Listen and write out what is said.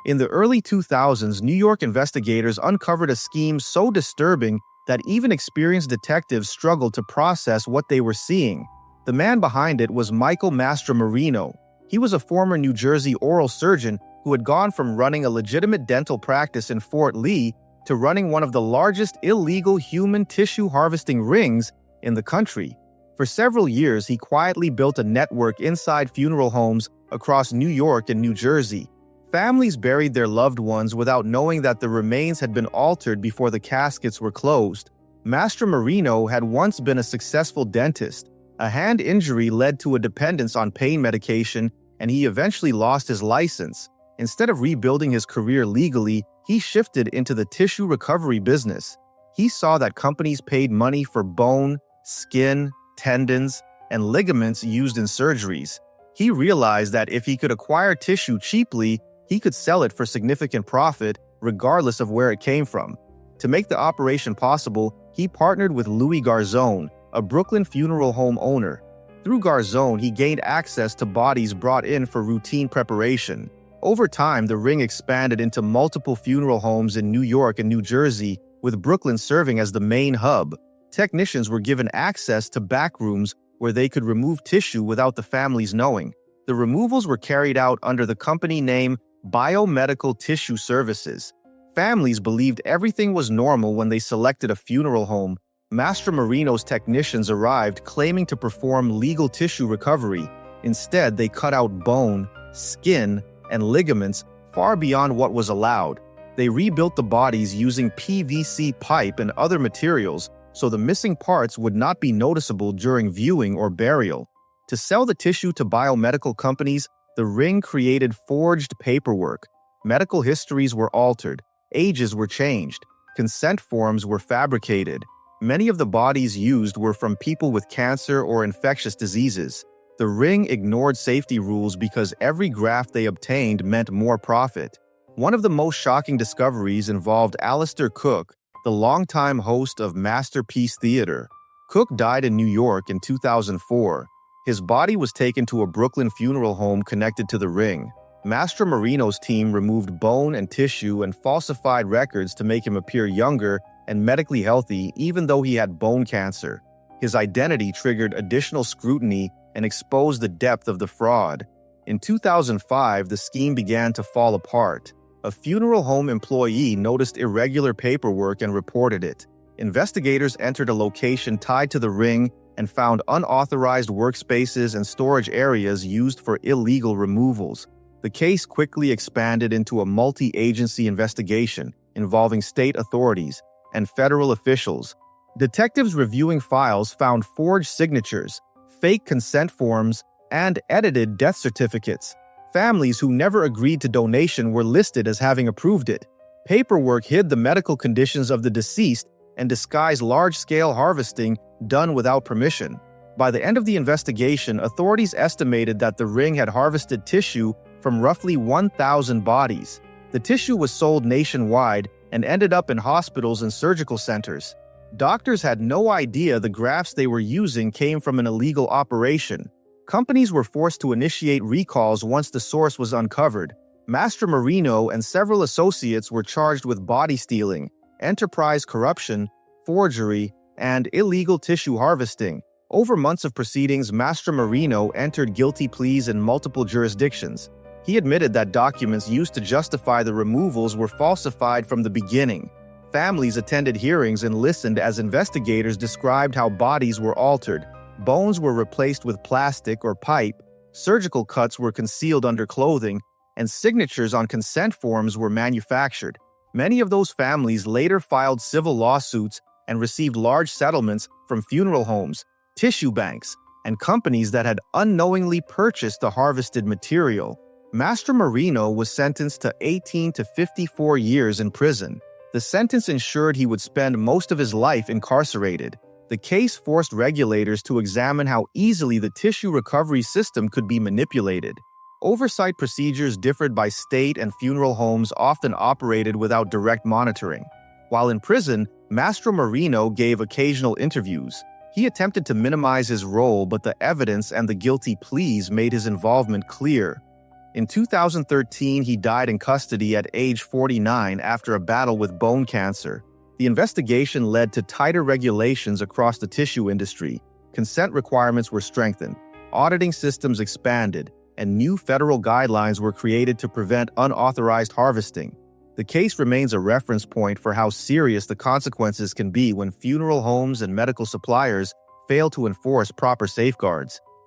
In the early 2000s, New York investigators uncovered a scheme so disturbing that even experienced detectives struggled to process what they were seeing. The man behind it was Michael Mastromarino. He was a former New Jersey oral surgeon who had gone from running a legitimate dental practice in Fort Lee to running one of the largest illegal human tissue harvesting rings in the country. For several years, he quietly built a network inside funeral homes across New York and New Jersey. Families buried their loved ones without knowing that the remains had been altered before the caskets were closed. Mastromarino had once been a successful dentist. A hand injury led to a dependence on pain medication, and he eventually lost his license. Instead of rebuilding his career legally, he shifted into the tissue recovery business. He saw that companies paid money for bone, skin, tendons, and ligaments used in surgeries. He realized that if he could acquire tissue cheaply, he could sell it for significant profit, regardless of where it came from. To make the operation possible, he partnered with Louis Garzone, a Brooklyn funeral home owner. Through Garzone, he gained access to bodies brought in for routine preparation. Over time, the ring expanded into multiple funeral homes in New York and New Jersey, with Brooklyn serving as the main hub. Technicians were given access to back rooms where they could remove tissue without the families knowing. The removals were carried out under the company name Biomedical Tissue Services. Families believed everything was normal when they selected a funeral home. Mastromarino's technicians arrived claiming to perform legal tissue recovery. Instead, they cut out bone, skin, and ligaments far beyond what was allowed. They rebuilt the bodies using PVC pipe and other materials so the missing parts would not be noticeable during viewing or burial. To sell the tissue to biomedical companies, the ring created forged paperwork. Medical histories were altered, ages were changed, consent forms were fabricated. Many of the bodies used were from people with cancer or infectious diseases. The ring ignored safety rules because every graft they obtained meant more profit. One of the most shocking discoveries involved Alistair Cook, the longtime host of Masterpiece Theater. Cook died in New York in 2004. His body was taken to a Brooklyn funeral home connected to the ring. Mastromarino's team removed bone and tissue and falsified records to make him appear younger and medically healthy even though he had bone cancer. His identity triggered additional scrutiny and exposed the depth of the fraud. In 2005, the scheme began to fall apart. A funeral home employee noticed irregular paperwork and reported it. Investigators entered a location tied to the ring and found unauthorized workspaces and storage areas used for illegal removals. The case quickly expanded into a multi-agency investigation involving state authorities and federal officials. Detectives reviewing files found forged signatures, fake consent forms, and edited death certificates. Families who never agreed to donation were listed as having approved it. Paperwork hid the medical conditions of the deceased and disguised large-scale harvesting done without permission. By the end of the investigation, authorities estimated that the ring had harvested tissue from roughly 1,000 bodies. The tissue was sold nationwide and ended up in hospitals and surgical centers. Doctors had no idea the grafts they were using came from an illegal operation. Companies were forced to initiate recalls once the source was uncovered. Mastromarino and several associates were charged with body stealing, enterprise corruption, forgery, and illegal tissue harvesting. Over months of proceedings, Mastromarino entered guilty pleas in multiple jurisdictions. He admitted that documents used to justify the removals were falsified from the beginning. Families attended hearings and listened as investigators described how bodies were altered. Bones were replaced with plastic or pipe, surgical cuts were concealed under clothing, and signatures on consent forms were manufactured. Many of those families later filed civil lawsuits and received large settlements from funeral homes, tissue banks, and companies that had unknowingly purchased the harvested material. Mastromarino was sentenced to 18 to 54 years in prison. The sentence ensured he would spend most of his life incarcerated. The case forced regulators to examine how easily the tissue recovery system could be manipulated. Oversight procedures differed by state, and funeral homes often operated without direct monitoring. While in prison, Mastromarino gave occasional interviews. He attempted to minimize his role, but the evidence and the guilty pleas made his involvement clear. In 2013, he died in custody at age 49 after a battle with bone cancer. The investigation led to tighter regulations across the tissue industry. Consent requirements were strengthened, auditing systems expanded, and new federal guidelines were created to prevent unauthorized harvesting. The case remains a reference point for how serious the consequences can be when funeral homes and medical suppliers fail to enforce proper safeguards.